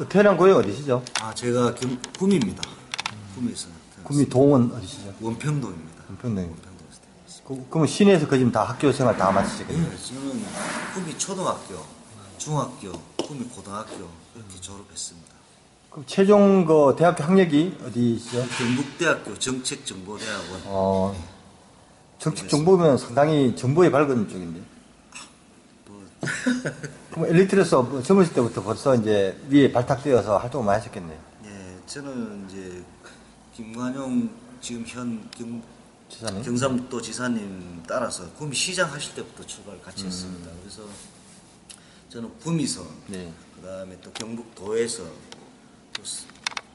태어난 고향 어디시죠? 제가 구미입니다. 구미에서 구미 동은 어디시죠? 원평동입니다. 원평동. 원평동에서 태어났습니다. 그러면 시내에서 그 지금 다 학교 생활 다 마치시겠네요. 네, 저는 구미 초등학교, 중학교, 구미 고등학교 이렇게 졸업했습니다. 그럼 최종 그 대학교 학력이 어디시죠? 경북대학교 정책정보대학원. 정책정보면 상당히 정보에 밝은 쪽인데. 뭐, 그럼 엘리트로서 뭐 젊으실 때부터 벌써 이제 위에 발탁되어서 활동을 많이 하셨겠네요. 예, 저는 이제 김관용 지금 현 지사님? 경상북도 지사님 따라서 구미 시장 하실 때부터 출발 같이 했습니다. 그래서 저는 구미서, 네. 그다음에 또 경북도에서 또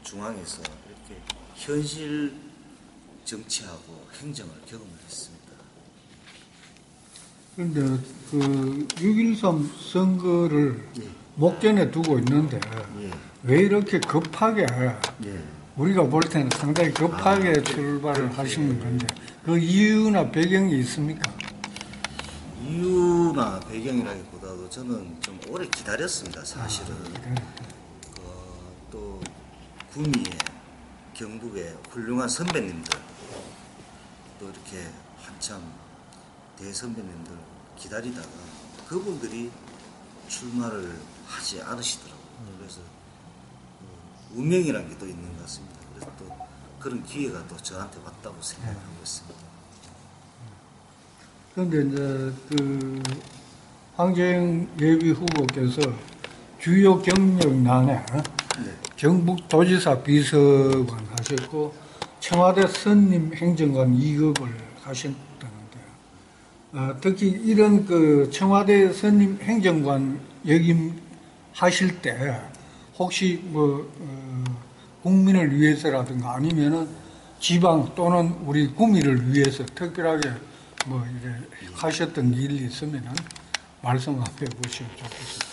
중앙에서 이렇게 현실 정치하고 행정을 경험을 했습니다. 그런데 그 6.13 선거를 예. 목전에 두고 있는데 예. 왜 이렇게 급하게 예. 우리가 볼 때는 상당히 급하게 출발을 하시는 건데 그 이유나 배경이 있습니까? 이유나 배경이라기보다도 저는 좀 오래 기다렸습니다, 사실은. 또 구미에, 경북에 훌륭한 선배님들, 또 이렇게 한참 대선배님들 기다리다가 그분들이 출마를 하지 않으시더라고요. 그래서 운명이라는 게 또 있는 것 같습니다. 그래서 또 그런 기회가 또 저한테 왔다고 생각하고 있습니다. 그런데 이제 그 황재영 예비 후보께서 주요 경력난에 네. 경북도지사 비서관 하셨고 청와대 선임 행정관 2급을 하셨다는데 특히 이런 그 청와대 선임 행정관 역임 하실 때 혹시 뭐 국민을 위해서라든가 아니면은 지방 또는 우리 구미를 위해서 특별하게 뭐 이래 하셨던 일이 있으면은 말씀 한번 해보시면 좋겠습니다.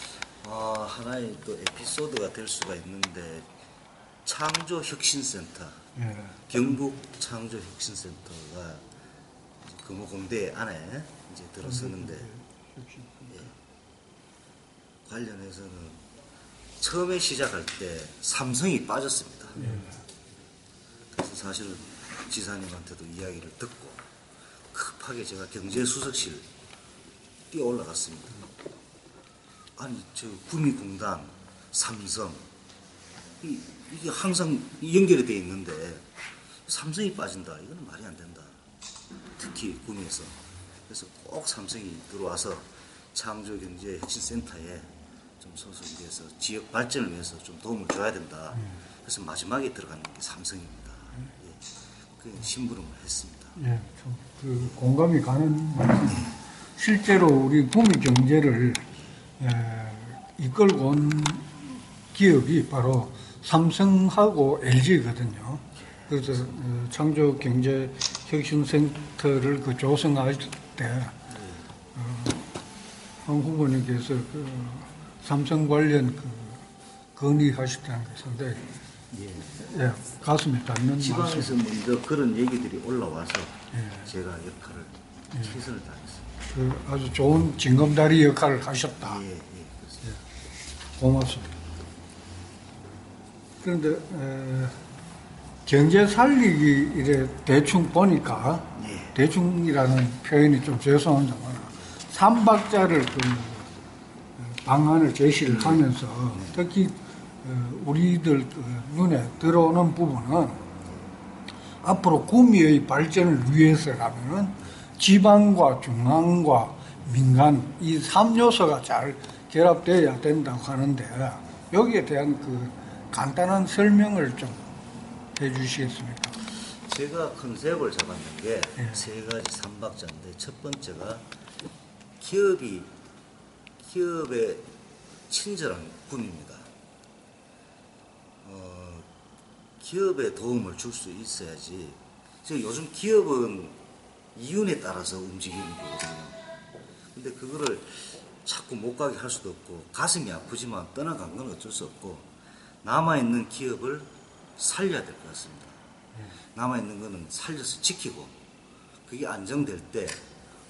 하나의 또 에피소드가 될 수가 있는데 창조혁신센터, 예. 경북 창조혁신센터가 금호공대 안에 이제 들어서는데 예, 관련해서는 처음에 시작할 때 삼성이 빠졌습니다. 그래서 사실은 지사님한테도 이야기를 듣고 급하게 제가 경제수석실 뛰어 올라갔습니다. 아니, 저 구미공단, 삼성 이게 항상 연결이 돼 있는데 삼성이 빠진다, 이거는 말이 안 된다. 특히 구미에서. 그래서 꼭 삼성이 들어와서 창조경제혁신센터에 좀 소속이 돼서 지역 발전을 위해서 좀 도움을 줘야 된다. 그래서 마지막에 들어가는 게 삼성입니다. 예. 그 심부름을 했습니다. 예, 그 공감이 가는 말씀. 실제로 우리 구미 경제를 이끌고 온 기업이 바로 삼성하고 LG거든요. 그래서 창조경제혁신센터를 그 조성할 때 황 후보님께서 그 삼성 관련 그 건의하셨다는 게 상당히 예, 가슴에 닿는 지방에서 말씀. 먼저 그런 얘기들이 올라와서 예. 제가 역할을 최선을 다했습니다. 그 아주 좋은 징검다리 역할을 하셨다. 예, 그렇습니다. 고맙습니다. 그런데 경제 살리기 이래 대충 보니까 예. 대충이라는 표현이 좀 죄송합니다만 삼박자를 그 방안을 제시를 하면서 특히 우리들 그 눈에 들어오는 부분은 앞으로 구미의 발전을 위해서라면은 지방과 중앙과 민간 이 3요소가 잘 결합되어야 된다고 하는데 여기에 대한 그 간단한 설명을 좀 해주시겠습니까? 제가 컨셉을 잡았는 게 예. 세 가지 삼박자인데 첫 번째가 기업의 친절한 군입니다. 기업에 도움을 줄 수 있어야지. 지금 요즘 기업은 이윤에 따라서 움직이는 거거든요. 근데 그거를 자꾸 못 가게 할 수도 없고 가슴이 아프지만 떠나간 건 어쩔 수 없고 남아있는 기업을 살려야 될 것 같습니다. 남아있는 거는 살려서 지키고 그게 안정될 때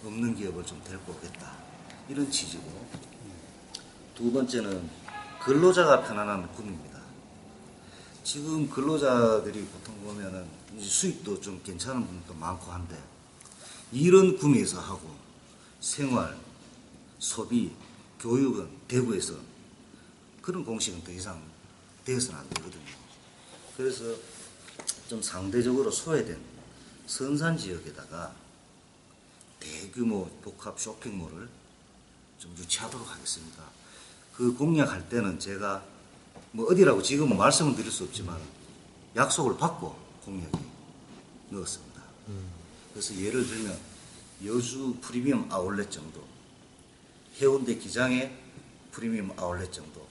없는 기업을 좀 데리고 오겠다, 이런 취지고, 두 번째는 근로자가 편안한 구입니다. 지금 근로자들이 보통 보면은 이제 수입도 좀 괜찮은 분도 많고 한데 이런 구매에서 하고 생활, 소비, 교육은 대구에서 그런 공식은 더 이상 되어서는 안 되거든요. 그래서 좀 상대적으로 소외된 선산 지역에다가 대규모 복합 쇼핑몰을 좀 유치하도록 하겠습니다. 그 공약할 때는 제가 뭐 어디라고 지금은 말씀을 드릴 수 없지만 약속을 받고 공약에 넣었습니다. 그래서 예를 들면 여주 프리미엄 아울렛 정도, 해운대 기장의 프리미엄 아울렛 정도,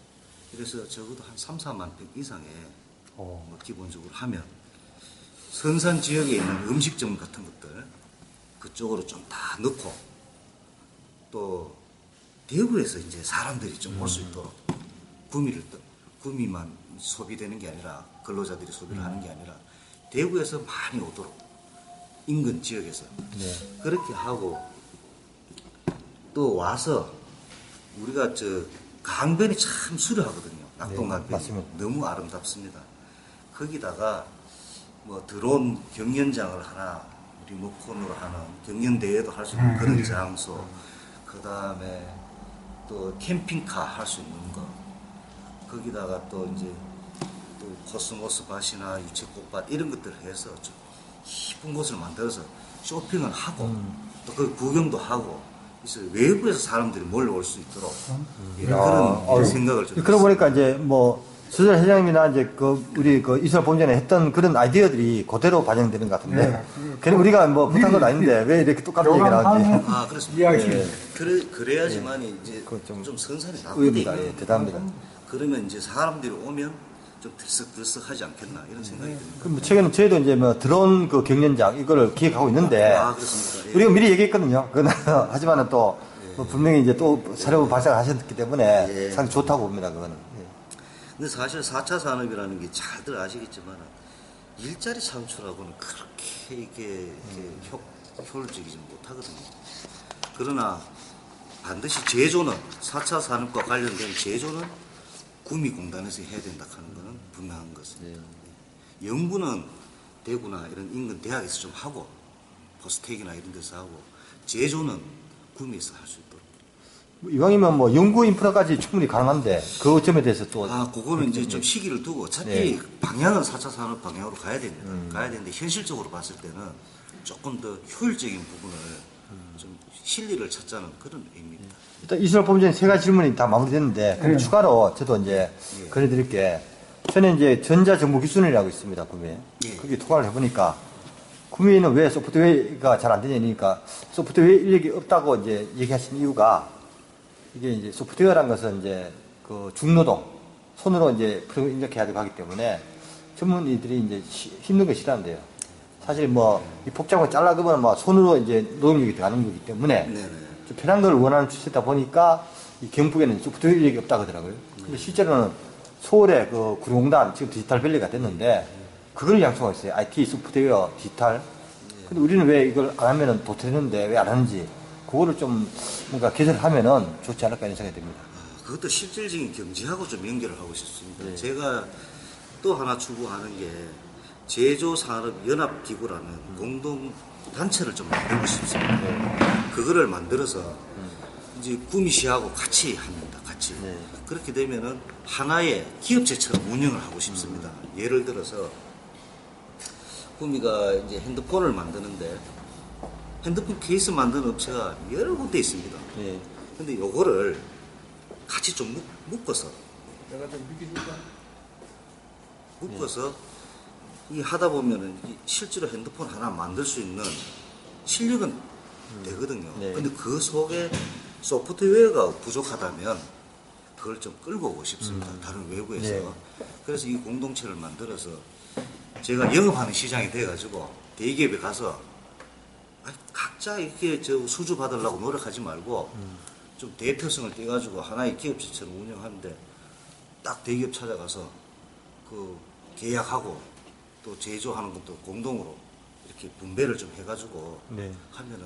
그래서 적어도 한 3, 4만 평 이상의 뭐 기본적으로 하면 선산 지역에 있는 음식점 같은 것들 그쪽으로 좀 다 넣고 또 대구에서 이제 사람들이 좀 올 수 있도록 구미만 소비되는 게 아니라 근로자들이 소비를 하는 게 아니라 대구에서 많이 오도록 인근 지역에서 그렇게 하고 또 와서 우리가 저 강변이 참 수려하거든요. 낙동강변이 맞습니다. 너무 아름답습니다. 거기다가 뭐 드론 경연장을 하나 리모컨으로 하는 경연대회도 할 수 있는 그런 장소, 그 다음에 또 캠핑카 할 수 있는 거, 거기다가 또 이제 또 코스모스 밭이나 유채꽃밭 이런 것들을 해서 좀 이쁜 곳을 만들어서 쇼핑을 하고 또 그 구경도 하고 그래서 외부에서 사람들이 몰려올 수 있도록 그런 생각을 좀 그러고 보니까 이제 뭐 수절 회장님이나 이제 그 우리 그 이수라 본전에 했던 그런 아이디어들이 그대로 반영되는 것 같은데 네. 걔는 우리가 뭐 부탁한 건 아닌데 왜 이렇게 똑같은 얘기가 나오는지 아 그렇습니다. 이야기. 그래야지만이 이제 그거 좀 선선히 의입니다. 나거든요. 예, 대단합니다. 그러면 이제 사람들이 오면 좀 들썩들썩하지 않겠나 이런 생각이 듭니다. 그럼 뭐 최근에 저희도 이제 뭐 드론 그 경연장 이거를 기획하고 있는데 아 그렇습니까? 예. 우리가 미리 얘기했거든요. 그건 하지만은 또 뭐 분명히 이제 또 새로 발생하셨기 때문에 예. 상당히 좋다고 봅니다. 그거는. 예. 근데 사실 4차 산업이라는 게 잘들 아시겠지만 일자리 창출하고는 그렇게 이게 효율적이지 못하거든요. 그러나 반드시 제조는 4차 산업과 관련된 제조는 구미공단에서 해야 된다 하는 것은 분명한 것입니다. 연구는 대구나 이런 인근 대학에서 좀 하고 포스텍이나 이런 데서 하고 제조는 구미에서 할 수 있도록. 이왕이면 뭐 연구 인프라까지 충분히 가능한데 그 점에 대해서 또 그거는 이제 좀 시기를 두고 어차피 방향은 4차 산업 방향으로 가야 됩니다. 가야 되는데 현실적으로 봤을 때는 조금 더 효율적인 부분을 좀 실리를 찾자는 그런 의미입니다. 일단 이수라 본부장님 세 가지 질문이 다 마무리됐는데 그럼 추가로 저도 이제 건의드릴 게 저는 이제 전자정보기술이라고 있습니다. 구미에. 거기 통화를 해보니까 구미에는 왜 소프트웨어가 잘 안 되냐니까 소프트웨어 인력이 없다고 이제 얘기하신 이유가 이게 이제 소프트웨어라는 것은 이제 그 중노동 손으로 이제 프로그램 입력해야 되고 하기 때문에 전문의들이 이제 힘든 거 싫어한대요. 사실 뭐 이 복잡한 잘라그면 뭐 손으로 이제 노동력이 들어가는 거기 때문에 좀 편한 걸 원하는 추세다 보니까 이 경북에는 소프트웨어 인력이 없다고 하더라고요. 근데 실제로는 서울에 그 구룡공단 지금 디지털밸리가 됐는데 그걸 양성하고 있어요. IT, 소프트웨어, 디지털. 근데 우리는 왜 이걸 안 하면은 도태되는데 왜 안 하는지 그거를 좀 뭔가 개설하면은 좋지 않을까 이런 생각이 듭니다. 그것도 실질적인 경제하고 좀 연결을 하고 싶습니다. 제가 또 하나 추구하는 게 제조산업연합기구라는 공동단체를 좀 만들고 싶습니다. 그거를 만들어서 이제 구미시하고 같이 합니다. 같이. 그렇게 되면은 하나의 기업체처럼 운영을 하고 싶습니다. 예를 들어서 구미가 이제 핸드폰을 만드는데 핸드폰 케이스 만드는 업체가 여러 군데 있습니다. 근데 요거를 같이 좀 묶어서 이 하다 보면은 실제로 핸드폰 하나 만들 수 있는 실력은 되거든요. 근데 그 속에 소프트웨어가 부족하다면 그걸 좀 끌고 오고 싶습니다. 다른 외부에서. 그래서 이 공동체를 만들어서 제가 영업하는 시장이 돼가지고 대기업에 가서 각자 이렇게 저 수주 받으려고 노력하지 말고 좀 대표성을 떼가지고 하나의 기업체처럼 운영하는데 딱 대기업 찾아가서 그 계약하고 또 제조하는 것도 공동으로 이렇게 분배를 좀 해가지고 하면은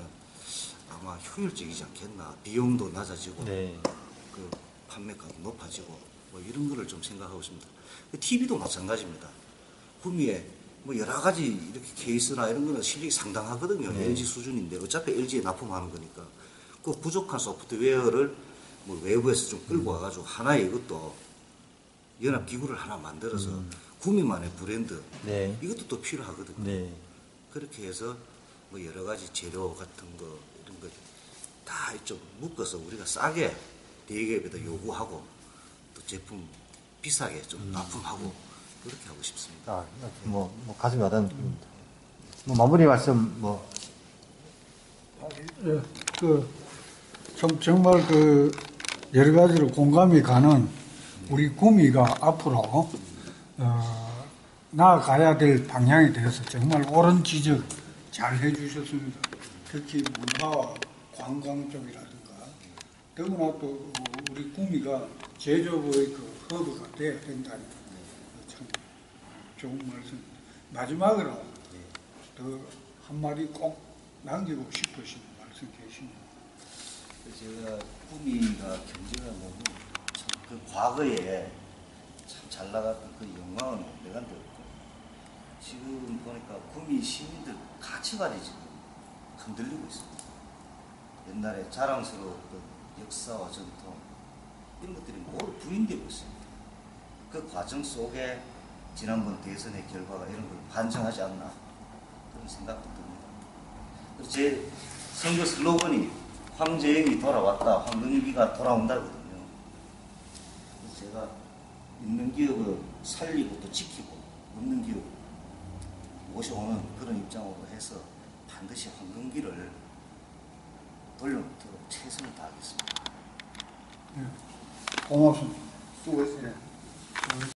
아마 효율적이지 않겠나. 비용도 낮아지고 그 판매가도 높아지고 뭐 이런 거를 좀 생각하고 있습니다. TV도 마찬가지입니다. 구미에 뭐 여러 가지 이렇게 케이스나 이런 거는 실력이 상당하거든요. LG 수준인데 어차피 LG에 납품하는 거니까 그 부족한 소프트웨어를 뭐 외부에서 좀 끌고 와가지고 하나의 이것도 연합 기구를 하나 만들어서 구미만의 브랜드 네. 이것도 또 필요하거든요. 네. 그렇게 해서 뭐 여러 가지 재료 같은 거 이런 거 다 좀 묶어서 우리가 싸게 대기업에다 요구하고 또 제품 비싸게 좀 납품하고 그렇게 하고 싶습니다. 아, 가슴이 와닿는 부분입니다. 마무리 말씀, 예, 정말 여러 가지로 공감이 가는 우리 구미가 앞으로 나아가야 될 방향에 대해서 정말 옳은 지적 잘 해주셨습니다. 특히 문화와 관광 쪽이라든가 더구나 또 우리 구미가 제조업의 허브가 돼야 된다는 참 좋은 말씀. 마지막으로 더 한마디 꼭 남기고 싶으신 말씀 계십니까? 제가 구미가 경제가 너무 참 그 과거에 참 잘 나갔던 그 영광은 내간데 없고 지금 보니까 구미 시민들 가치관이 지금 흔들리고 있습니다. 옛날에 자랑스러웠던 역사와 전통 이런 것들이 모두 부인되고 있습니다. 그 과정 속에 지난번 대선의 결과가 이런 걸 반증하지 않나 그런 생각도 듭니다. 그래서 제 선거 슬로건이 황제영이 돌아왔다, 황금기가 돌아온다거든요. 그래서 제가 있는 기업을 살리고 또 지키고 없는 기업 모셔오는 그런 입장으로 해서 반드시 황금기를 돌려놓도록 최선을 다하겠습니다. 고맙습니다. 수고했습니다.